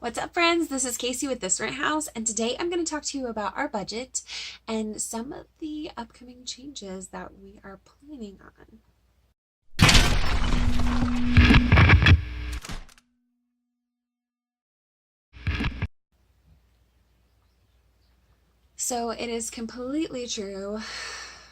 What's up, friends? This is Casey with This Rent House, and today I'm going to talk to you about our budget and some of the upcoming changes that we are planning on. So it is completely true.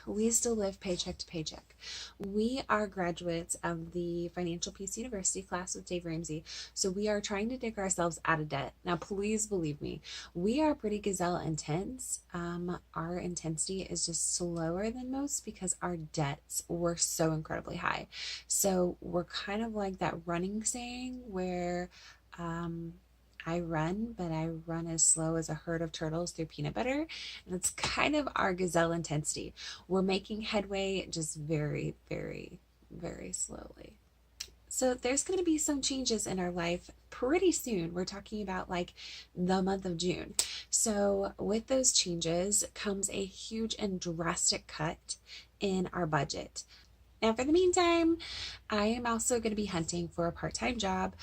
We still live paycheck to paycheck. We are graduates of the Financial Peace University class with Dave Ramsey, so we are trying to dig ourselves out of debt. Now, please believe me, we are pretty gazelle intense. Our intensity is just slower than most because our debts were so incredibly high. So we're kind of like that running saying where I run, but I run as slow as a herd of turtles through peanut butter. And it's kind of our gazelle intensity. We're making headway just very, very, very slowly. So there's going to be some changes in our life pretty soon. We're talking about like the month of June. So with those changes comes a huge and drastic cut in our budget. Now, for the meantime, I am also going to be hunting for a part-time job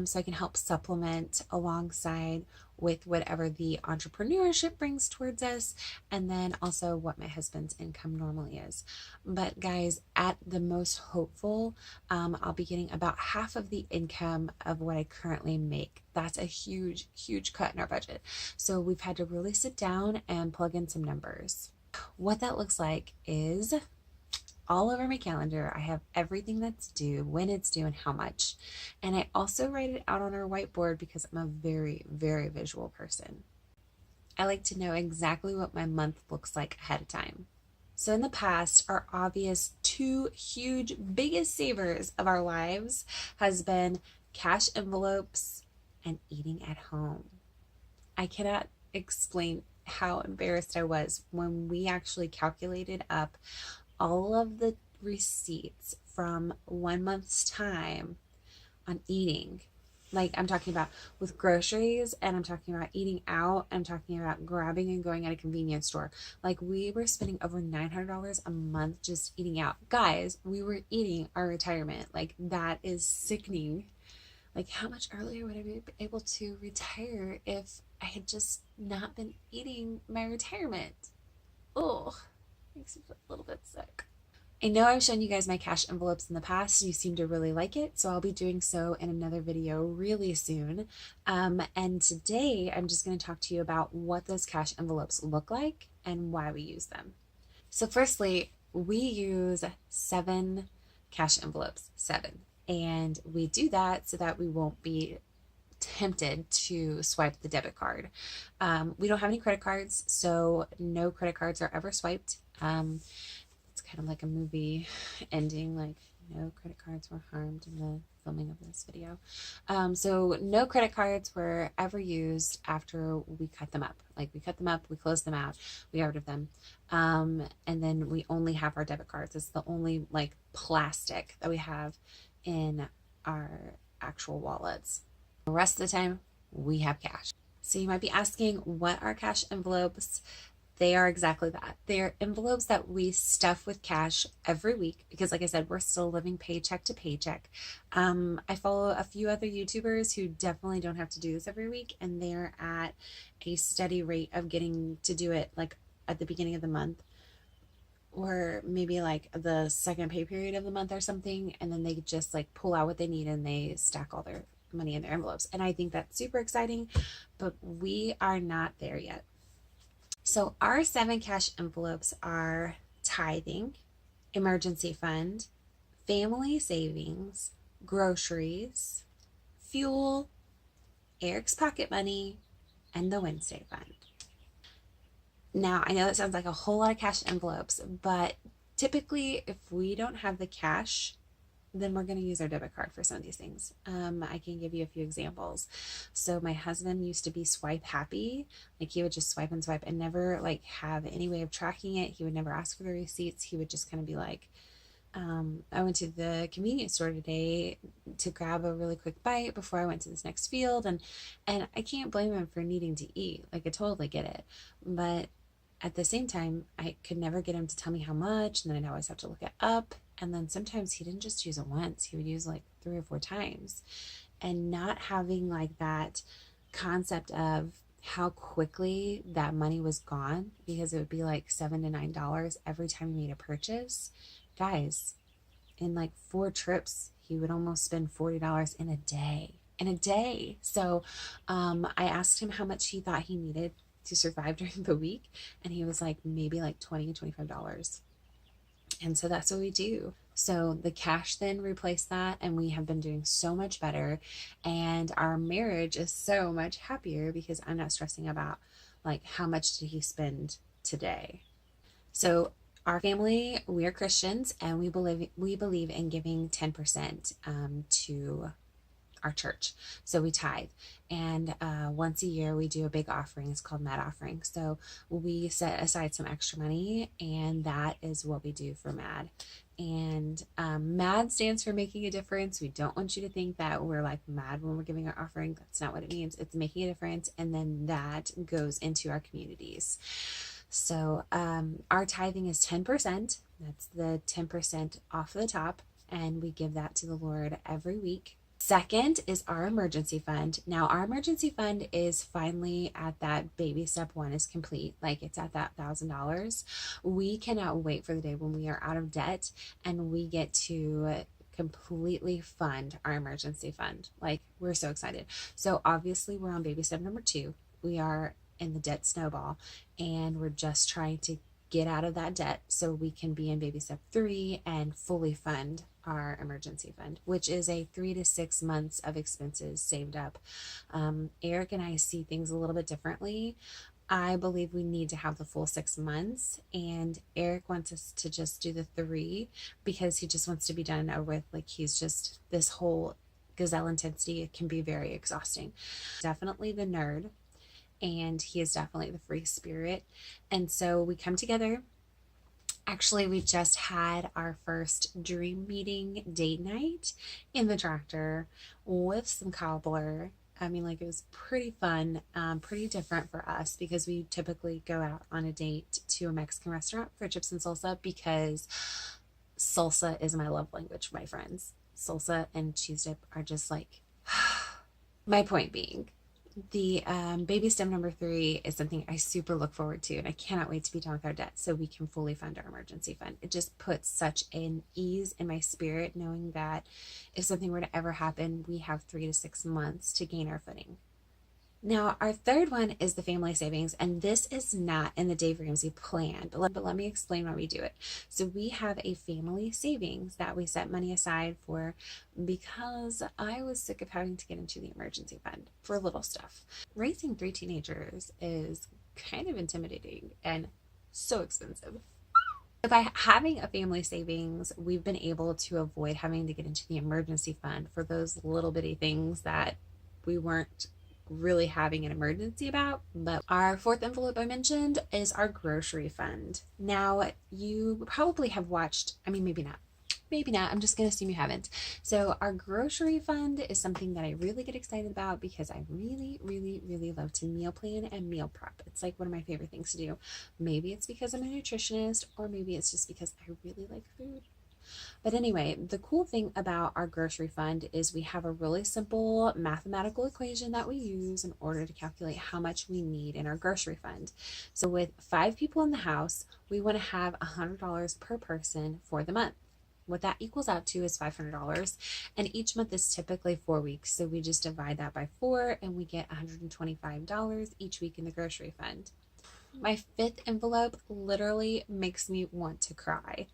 so I can help supplement alongside with whatever the entrepreneurship brings towards us, and then also what my husband's income normally is. But guys, at the most hopeful, I'll be getting about half of the income of what I currently make. That's a huge, huge cut in our budget. So we've had to really sit down and plug in some numbers. What that looks like is all over my calendar. I have everything that's due, when it's due, and how much. And I also write it out on our whiteboard because I'm a very, very visual person. I like to know exactly what my month looks like ahead of time. So in the past, our obvious two huge, biggest savers of our lives has been cash envelopes and eating at home. I cannot explain how embarrassed I was when we actually calculated up all of the receipts from 1 month's time on eating. Like I'm talking about with groceries, and I'm talking about eating out, I'm talking about grabbing and going at a convenience store. Like we were spending over $900 a month just eating out. Guys, we were eating our retirement. Like that is sickening. Like how much earlier would I be able to retire if I had just not been eating my retirement? Oh, makes me feel a little bit sick. I know I've shown you guys my cash envelopes in the past and you seem to really like it, so I'll be doing so in another video really soon. And today I'm just going to talk to you about what those cash envelopes look like and why we use them. So firstly, we use 7 cash envelopes, 7. And we do that so that we won't be tempted to swipe the debit card. We don't have any credit cards, so no credit cards are ever swiped. It's kind of like a movie ending, like no credit cards were harmed in the filming of this video. So no credit cards were ever used after we cut them up. Like we cut them up, we closed them out, we got rid of them. And then we only have our debit cards. It's the only like plastic that we have in our actual wallets. The rest of the time, we have cash. So you might be asking, what are cash envelopes? They are exactly that. They are envelopes that we stuff with cash every week because, like I said, we're still living paycheck to paycheck. I follow a few other YouTubers who definitely don't have to do this every week, and they're at a steady rate of getting to do it like at the beginning of the month or maybe like the second pay period of the month or something, and then they just like pull out what they need and they stack all their money in their envelopes. And I think that's super exciting, but we are not there yet. So our 7 cash envelopes are tithing, emergency fund, family savings, groceries, fuel, Eric's pocket money, and the Wednesday fund. Now, I know that sounds like a whole lot of cash envelopes, but typically if we don't have the cash, then we're going to use our debit card for some of these things. I can give you a few examples. So my husband used to be swipe happy. Like he would just swipe and never like have any way of tracking it. He would never ask for the receipts. He would just kind of be like, I went to the convenience store today to grab a really quick bite before I went to this next field. And I can't blame him for needing to eat. Like I totally get it. But at the same time, I could never get him to tell me how much. And then I'd always have to look it up. And then sometimes he didn't just use it once, he would use like 3 or 4 times. And not having like that concept of how quickly that money was gone, because it would be like $7 to $9 every time you made a purchase. Guys, in like 4 trips, he would almost spend $40 in a day. In a day. So I asked him how much he thought he needed to survive during the week, and he was like, maybe like $20 to $25. And so that's what we do. So the cash then replaced that, and we have been doing so much better. And our marriage is so much happier because I'm not stressing about like how much did he spend today. So our family, we are Christians, and we believe in giving 10% to our church. So we tithe. And once a year, we do a big offering. It's called Mad Offering. So we set aside some extra money, and that is what we do for Mad. And MAD stands for making a difference. We don't want you to think that we're like mad when we're giving our offering. That's not what it means. It's making a difference. And then that goes into our communities. So our tithing is 10%. That's the 10% off the top. And we give that to the Lord every week. Second is our emergency fund. Now, our emergency fund is finally at that baby step one is complete. Like it's at that $1,000. We cannot wait for the day when we are out of debt and we get to completely fund our emergency fund. Like we're so excited. So obviously we're on baby step number 2. We are in the debt snowball, and we're just trying to get out of that debt so we can be in baby step 3 and fully fund our emergency fund, which is a 3 to 6 months of expenses saved up. Eric and I see things a little bit differently. I believe we need to have the full 6 months, and Eric wants us to just do the 3 because he just wants to be done over with. Like he's just, this whole gazelle intensity can be very exhausting. Definitely the nerd, and he is definitely the free spirit. And so we come together. Actually, we just had our first dream meeting date night in the tractor with some cobbler. I mean, like it was pretty fun, pretty different for us because we typically go out on a date to a Mexican restaurant for chips and salsa, because salsa is my love language, my friends. Salsa and cheese dip are just like, my point being, the baby step number 3 is something I super look forward to, and I cannot wait to be done with our debt so we can fully fund our emergency fund. It just puts such an ease in my spirit knowing that if something were to ever happen, we have 3 to 6 months to gain our footing. Now, our third one is the family savings, and this is not in the Dave Ramsey plan, but let me explain why we do it. So we have a family savings that we set money aside for because I was sick of having to get into the emergency fund for little stuff. Raising 3 teenagers is kind of intimidating and so expensive. By having a family savings, we've been able to avoid having to get into the emergency fund for those little bitty things that we weren't really having an emergency about. But our 4th envelope I mentioned is our grocery fund. Now, you probably have watched, I mean, maybe not. Maybe not. I'm just going to assume you haven't. So our grocery fund is something that I really get excited about because I really, really, really love to meal plan and meal prep. It's like one of my favorite things to do. Maybe it's because I'm a nutritionist, or maybe it's just because I really like food. But anyway, the cool thing about our grocery fund is we have a really simple mathematical equation that we use in order to calculate how much we need in our grocery fund. So with 5 people in the house, we want to have $100 per person for the month. What that equals out to is $500, and each month is typically 4 weeks. So we just divide that by 4 and we get $125 each week in the grocery fund. My 5th envelope literally makes me want to cry.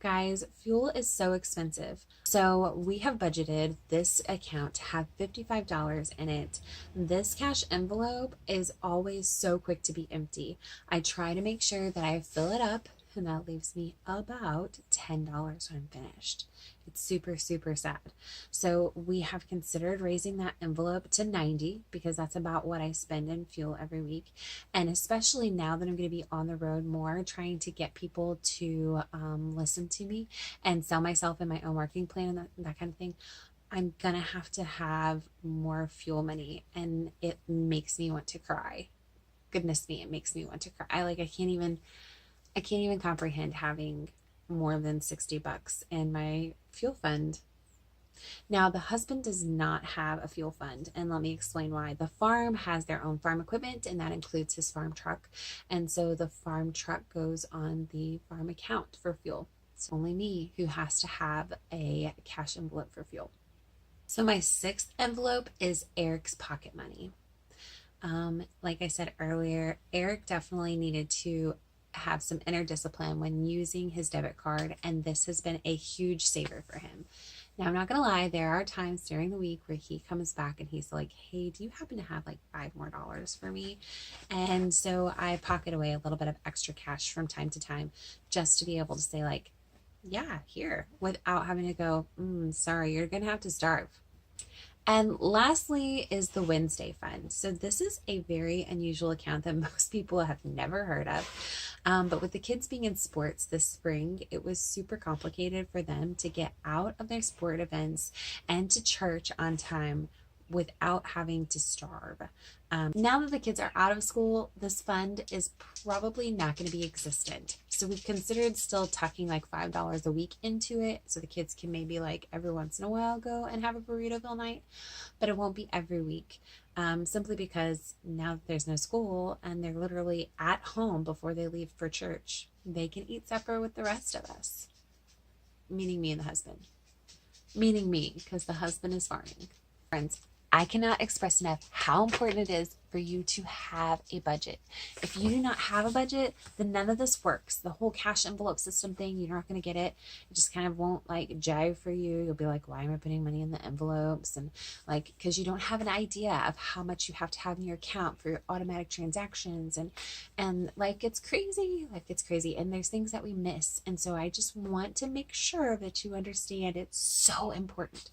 Guys, fuel is so expensive. So we have budgeted this account to have $55 in it. This cash envelope is always so quick to be empty. I try to make sure that I fill it up, and that leaves me about $10 when I'm finished. It's super, super sad. So we have considered raising that envelope to 90 because that's about what I spend in fuel every week. And especially now that I'm going to be on the road more, trying to get people to listen to me and sell myself in my own marketing plan and that kind of thing, I'm going to have more fuel money, and it makes me want to cry. Goodness me, it makes me want to cry. I can't even comprehend having more than $60 in my fuel fund. Now, the husband does not have a fuel fund, and let me explain why. The farm has their own farm equipment, and that includes his farm truck. And so the farm truck goes on the farm account for fuel. It's only me who has to have a cash envelope for fuel. So my sixth envelope is Eric's pocket money. Like I said earlier, Eric definitely needed to have some inner discipline when using his debit card, and this has been a huge saver for him. Now, I'm not gonna lie, there are times during the week where he comes back and he's like, hey, do you happen to have like $5 more for me? And so I pocket away a little bit of extra cash from time to time just to be able to say like, yeah, here, without having to go, sorry, you're gonna have to starve. And lastly is the Wednesday Fund. So this is a very unusual account that most people have never heard of. But with the kids being in sports this spring, it was super complicated for them to get out of their sport events and to church on time without having to starve. Now that the kids are out of school, this fund is probably not going to be existent. So we've considered still tucking like $5 a week into it so the kids can maybe like every once in a while go and have a burritoville night, but it won't be every week. Simply because now that there's no school and they're literally at home before they leave for church, they can eat supper with the rest of us, meaning me and the husband, meaning me because the husband is farming. Friends, I cannot express enough how important it is for you to have a budget. If you do not have a budget, then none of this works. The whole cash envelope system thing, you're not going to get it. It just kind of won't like jive for you. You'll be like, why am I putting money in the envelopes? And like, because you don't have an idea of how much you have to have in your account for your automatic transactions. And like, it's crazy. Like, it's crazy. And there's things that we miss. And so I just want to make sure that you understand it's so important.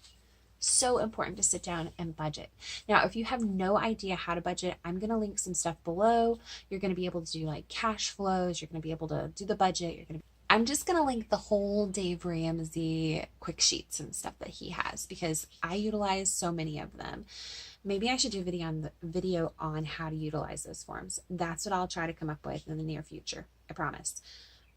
So important to sit down and budget. Now, if you have no idea how to budget, I'm going to link some stuff below. You're going to be able to do like cash flows. You're going to be able to do the budget. I'm just going to link the whole Dave Ramsey quick sheets and stuff that he has because I utilize so many of them. Maybe I should do a video on how to utilize those forms. That's what I'll try to come up with in the near future. I promise.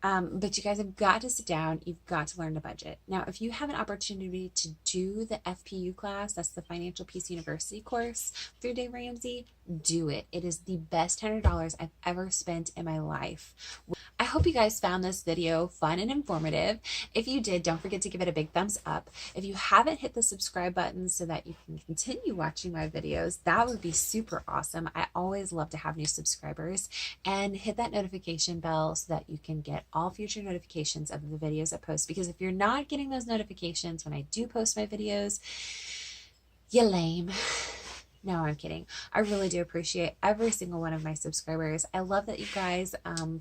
But you guys have got to sit down. You've got to learn to budget. Now, if you have an opportunity to do the FPU class, that's the Financial Peace University course through Dave Ramsey, do it. It is the best $100 I've ever spent in my life. I hope you guys found this video fun and informative. If you did, don't forget to give it a big thumbs up. If you haven't hit the subscribe button so that you can continue watching my videos, that would be super awesome. I always love to have new subscribers. And hit that notification bell so that you can get all future notifications of the videos I post. Because if you're not getting those notifications when I do post my videos, you're lame. No, I'm kidding. I really do appreciate every single one of my subscribers. I love that you guys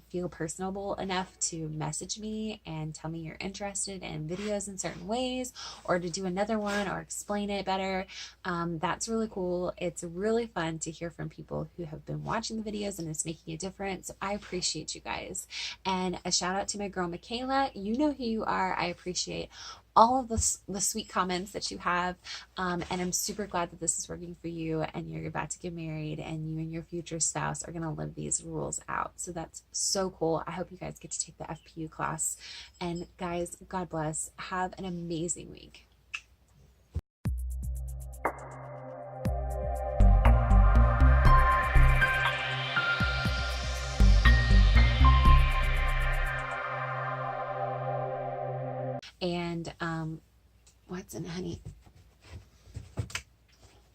feel personable enough to message me and tell me you're interested in videos in certain ways or to do another one or explain it better. That's really cool. It's really fun to hear from people who have been watching the videos and it's making a difference. So I appreciate you guys. And a shout out to my girl, Michaela. You know who you are. I appreciate all of the sweet comments that you have, and I'm super glad that this is working for you and you're about to get married and you and your future spouse are going to live these rules out. So that's so cool. I hope you guys get to take the FPU class, and guys, God bless. Have an amazing week. And what's in, honey?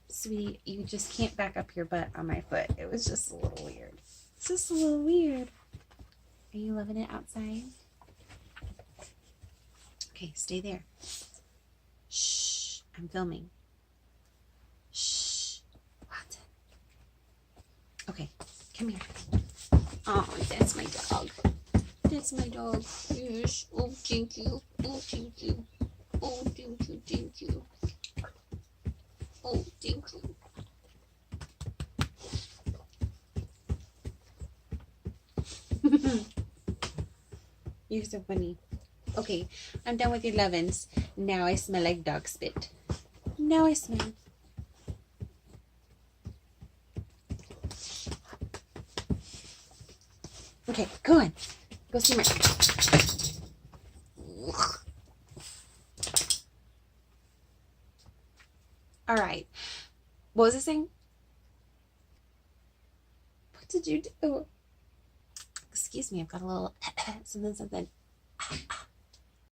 Sweetie, you just can't back up your butt on my foot. It was just a little weird. It's just a little weird. Are you loving it outside? Okay, stay there. Shh, I'm filming. Shh, Watson. Okay, come here. Oh, that's my dog. That's my dog. Yes. Oh, thank you. Oh, thank you. Oh, thank you. Thank you. Oh, thank you. You're so funny. Okay, I'm done with your lovin's. Now I smell like dog spit. Now I smell. Okay, go on. Go see my. What was I saying? What did you do? Excuse me, I've got a little something.